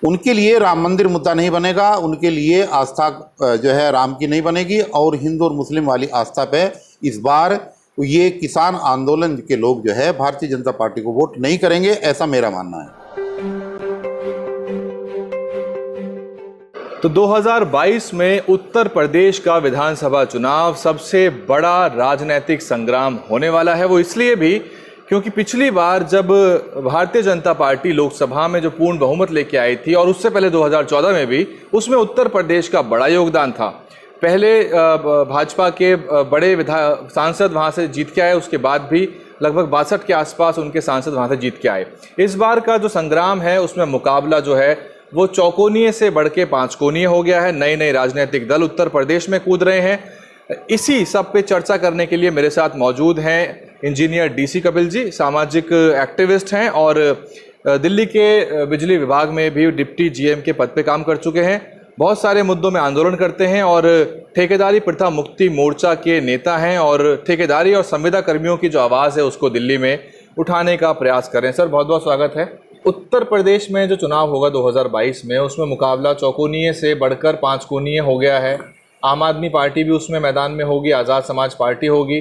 उनके लिए राम मंदिर मुद्दा नहीं बनेगा, उनके लिए आस्था जो है राम की नहीं बनेगी, और हिंदू और मुस्लिम वाली आस्था पे इस बार ये किसान आंदोलन के लोग जो है भारतीय जनता पार्टी को वोट नहीं करेंगे, ऐसा मेरा मानना है। तो 2022 में उत्तर प्रदेश का विधानसभा चुनाव सबसे बड़ा राजनीतिक संग्राम होने वाला है। वो इसलिए भी क्योंकि पिछली बार जब भारतीय जनता पार्टी लोकसभा में जो पूर्ण बहुमत लेके आई थी, और उससे पहले 2014 में भी, उसमें उत्तर प्रदेश का बड़ा योगदान था। पहले भाजपा के बड़े सांसद वहां से जीत के आए, उसके बाद भी लगभग 62 के आसपास उनके सांसद वहां से जीत के आए। इस बार का जो संग्राम है उसमें मुकाबला जो है वो चौकोनिये से बढ़ के 5 कोणीय हो गया है। नए नए राजनीतिक दल उत्तर प्रदेश में कूद रहे हैं। इसी सब पे चर्चा करने के लिए मेरे साथ मौजूद हैं इंजीनियर डीसी कपिल जी, सामाजिक एक्टिविस्ट हैं और दिल्ली के बिजली विभाग में भी डिप्टी जीएम के पद पे काम कर चुके हैं। बहुत सारे मुद्दों में आंदोलन करते हैं और ठेकेदारी प्रथा मुक्ति मोर्चा के नेता हैं, और ठेकेदारी और संविदा कर्मियों की जो आवाज़ है उसको दिल्ली में उठाने का प्रयास कर रहे हैं। सर, बहुत बहुत स्वागत है। उत्तर प्रदेश में जो चुनाव होगा 2022 में, उसमें मुकाबला चौकोनिये से बढ़कर 5 कोणीय हो गया है। आम आदमी पार्टी भी उसमें मैदान में होगी, आज़ाद समाज पार्टी होगी,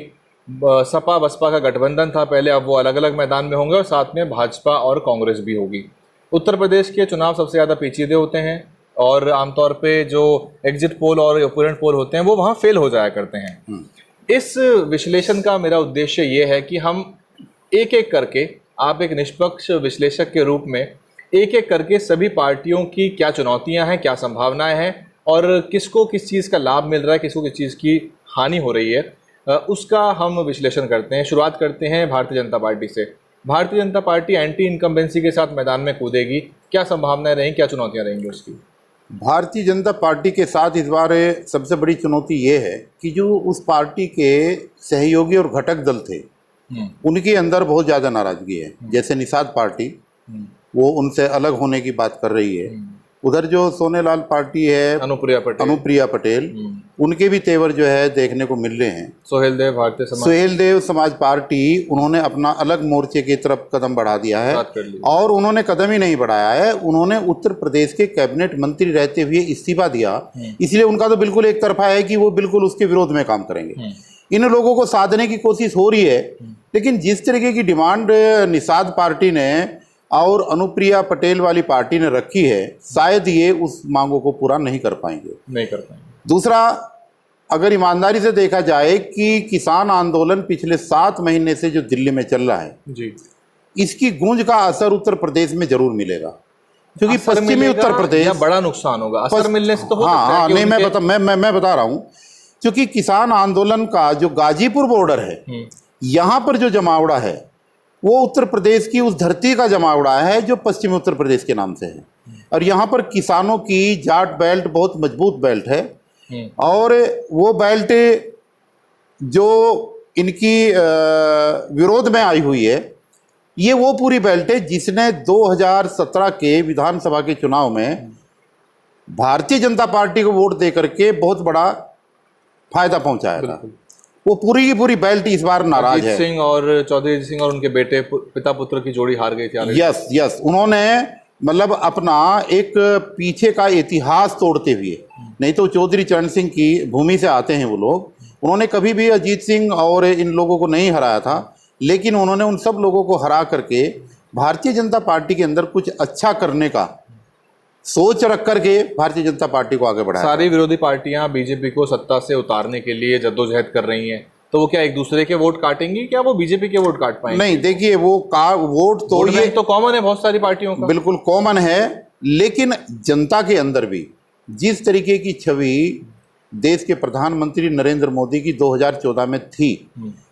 सपा बसपा का गठबंधन था पहले, अब वो अलग अलग मैदान में होंगे, और साथ में भाजपा और कांग्रेस भी होगी। उत्तर प्रदेश के चुनाव सबसे ज़्यादा पेचीदे होते हैं और आमतौर पे जो एग्जिट पोल और ओपोनेंट पोल होते हैं वो वहाँ फेल हो जाया करते हैं। इस विश्लेषण का मेरा उद्देश्य ये है कि हम एक एक करके, आप एक निष्पक्ष विश्लेषक के रूप में एक एक करके सभी पार्टियों की क्या चुनौतियां हैं, क्या संभावनाएं हैं, और किसको किस चीज़ का लाभ मिल रहा है, किसको किस चीज़ की हानि हो रही है, उसका हम विश्लेषण करते हैं। शुरुआत करते हैं भारतीय जनता पार्टी से। Bharatiya Janata party anti incumbency के साथ मैदान में कूदेगी, क्या संभावनाएं रहेंगी, क्या चुनौतियाँ रहेंगी उसकी? भारतीय जनता पार्टी के साथ इस बार सबसे बड़ी चुनौती ये है कि जो उस पार्टी के सहयोगी और घटक दल थे उनके अंदर बहुत ज़्यादा नाराजगी है। जैसे निषाद पार्टी, वो उनसे अलग होने की बात कर रही है। उधर जो सोनेलाल पार्टी है, अनुप्रिया पटेल, उनके भी तेवर जो है देखने को मिल रहे हैं। सोहेल देव समाज पार्टी, उन्होंने अपना अलग मोर्चे की तरफ कदम बढ़ा दिया है, और उन्होंने कदम ही नहीं बढ़ाया है, उन्होंने उत्तर प्रदेश के कैबिनेट मंत्री रहते हुए इस्तीफा दिया। इसलिए उनका तो बिल्कुल एक तरफा है कि वो बिल्कुल उसके विरोध में काम करेंगे। इन लोगों को साधने की कोशिश हो रही है, लेकिन जिस तरीके की डिमांड निषाद पार्टी ने और अनुप्रिया पटेल वाली पार्टी ने रखी है, शायद ये उस मांगों को पूरा नहीं कर पाएंगे। दूसरा, अगर ईमानदारी से देखा जाए कि किसान आंदोलन पिछले 7 महीने से जो दिल्ली में चल रहा है जी, इसकी गूंज का असर उत्तर प्रदेश में जरूर मिलेगा, क्योंकि पश्चिमी उत्तर प्रदेश बड़ा नुकसान होगा। असर मिलने से तो हो सकता है। हाँ, नहीं, मैं बता रहा हूँ, क्योंकि किसान आंदोलन का जो गाजीपुर बॉर्डर है, यहाँ पर जो जमावड़ा है वो उत्तर प्रदेश की उस धरती का जमावड़ा है जो पश्चिमी उत्तर प्रदेश के नाम से है, और यहाँ पर किसानों की जाट बेल्ट बहुत मजबूत बेल्ट है, और वो बेल्ट जो इनकी विरोध में आई हुई है, ये वो पूरी बेल्ट है जिसने 2017 के विधानसभा के चुनाव में भारतीय जनता पार्टी को वोट दे करके बहुत बड़ा फायदा पहुंचाया था। वो पूरी की पूरी बेल्ट इस बार नाराज है। सिंह और चौधरी सिंह और उनके बेटे पिता पुत्र की जोड़ी हार गई थी। यस, उन्होंने मतलब अपना एक पीछे का इतिहास तोड़ते हुए, नहीं तो चौधरी चरण सिंह की भूमि से आते हैं वो लोग, उन्होंने कभी भी अजीत सिंह और इन लोगों को नहीं हराया था, लेकिन उन्होंने उन सब लोगों को हरा करके भारतीय जनता पार्टी के अंदर कुछ अच्छा करने का सोच रख करके भारतीय जनता पार्टी को आगे बढ़ाया। सारी विरोधी पार्टियां बीजेपी को सत्ता से उतारने के लिए जद्दोजहद कर रही हैं, तो वो क्या एक दूसरे के वोट काटेंगी? क्या वो बीजेपी के वोट काट पाएंगे? नहीं, देखिए, वो वोट तो ये तो कॉमन है बहुत सारी पार्टियों का, बिल्कुल कॉमन है, लेकिन जनता के अंदर भी जिस तरीके की छवि देश के प्रधानमंत्री नरेंद्र मोदी की 2014 में थी,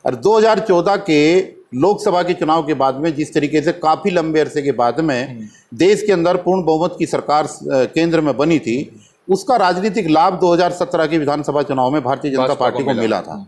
और 2014 के लोकसभा के चुनाव के बाद में जिस तरीके से काफी लंबे अरसे के बाद में देश के अंदर पूर्ण बहुमत की सरकार केंद्र में बनी थी, उसका राजनीतिक लाभ 2017 के विधानसभा चुनाव में भारतीय जनता पार्टी को मिला था,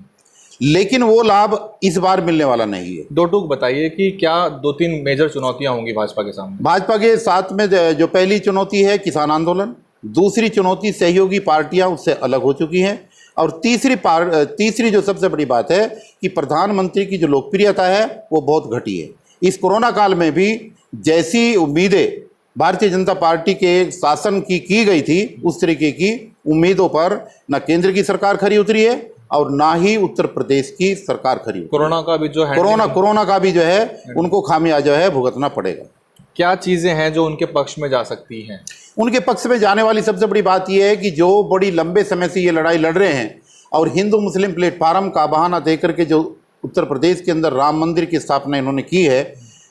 लेकिन वो लाभ इस बार मिलने वाला नहीं है। दो टूक बताइए कि क्या 2-3 मेजर चुनौतियां होंगी भाजपा के सामने? भाजपा के साथ में जो पहली चुनौती है किसान आंदोलन, दूसरी चुनौती सहयोगी पार्टियां उससे अलग हो चुकी हैं, और तीसरी जो सबसे बड़ी बात है कि प्रधानमंत्री की जो लोकप्रियता है वो बहुत घटी है। इस कोरोना काल में भी जैसी उम्मीदें भारतीय जनता पार्टी के शासन की गई थी उस तरीके की उम्मीदों पर न केंद्र की सरकार खरी उतरी है और ना ही उत्तर प्रदेश की सरकार खरी उतरी। कोरोना का भी जो कोरोना का भी जो है उनको खामियाजा जो है भुगतना पड़ेगा। क्या चीजें हैं जो उनके पक्ष में जा सकती हैं? उनके पक्ष में जाने वाली सबसे बड़ी बात यह है कि जो बड़ी लंबे समय से ये लड़ाई लड़ रहे हैं और हिंदू मुस्लिम प्लेटफार्म का बहाना देकर के जो उत्तर प्रदेश के अंदर राम मंदिर की स्थापना इन्होंने की है,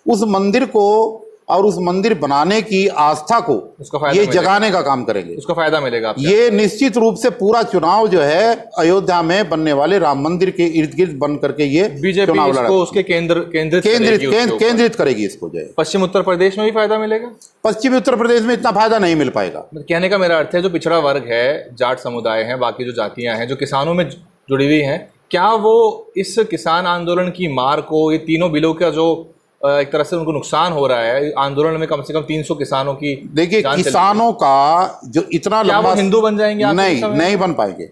उस मंदिर को और उस मंदिर बनाने की आस्था को ये जगाने का काम करेंगे। उसका फायदा मिलेगा आपको? ये निश्चित रूप से पूरा चुनाव जो है अयोध्या में बनने वाले राम मंदिर के इर्द गिर्द बन करके ये बीजेपी इसको उसके केंद्रित करेगी इसको जो है। पश्चिम उत्तर प्रदेश में भी फायदा मिलेगा? पश्चिमी उत्तर प्रदेश में इतना फायदा नहीं मिल पाएगा। कहने का मेरा अर्थ है जो पिछड़ा वर्ग है, जाट समुदाय है, बाकी जो जातियां हैं जो किसानों में जुड़ी हुई हैं, क्या वो इस किसान आंदोलन की मार को, ये तीनों बिलों का जो एक तरह से उनको नुकसान हो रहा है, आंदोलन में कम से कम 300 किसानों की, देखिए किसानों का जो इतना लंबा, हिंदू बन जाएंगे? नहीं बन पाएंगे।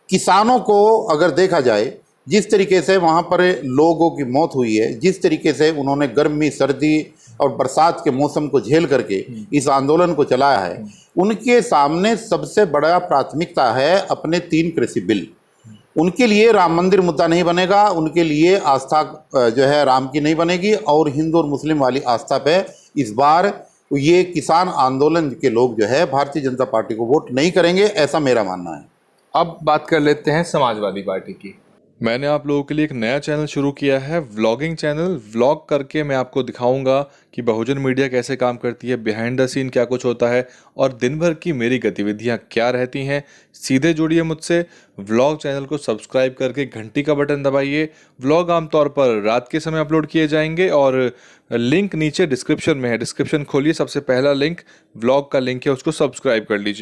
किसानों को अगर देखा जाए जिस तरीके से वहां पर लोगों की मौत हुई है, जिस तरीके से उन्होंने गर्मी सर्दी और बरसात के मौसम को झेल करके इस आंदोलन को चलाया है, उनके सामने सबसे बड़ा प्राथमिकता है अपने 3 कृषि बिल। उनके लिए राम मंदिर मुद्दा नहीं बनेगा, उनके लिए आस्था जो है राम की नहीं बनेगी और हिंदू और मुस्लिम वाली आस्था पे इस बार ये किसान आंदोलन के लोग जो है भारतीय जनता पार्टी को वोट नहीं करेंगे, ऐसा मेरा मानना है। अब बात कर लेते हैं समाजवादी पार्टी की। मैंने आप लोगों के लिए एक नया चैनल शुरू किया है, व्लॉगिंग चैनल। व्लॉग करके मैं आपको दिखाऊंगा कि बहुजन मीडिया कैसे काम करती है, बिहाइंड द सीन क्या कुछ होता है और दिन भर की मेरी गतिविधियां क्या रहती हैं। सीधे जुड़िए मुझसे, व्लॉग चैनल को सब्सक्राइब करके घंटी का बटन दबाइए। व्लॉग आमतौर पर रात के समय अपलोड किए जाएंगे और लिंक नीचे डिस्क्रिप्शन में है, डिस्क्रिप्शन खोलिए, सबसे पहला लिंक व्लॉग का लिंक है, उसको सब्सक्राइब कर लीजिए।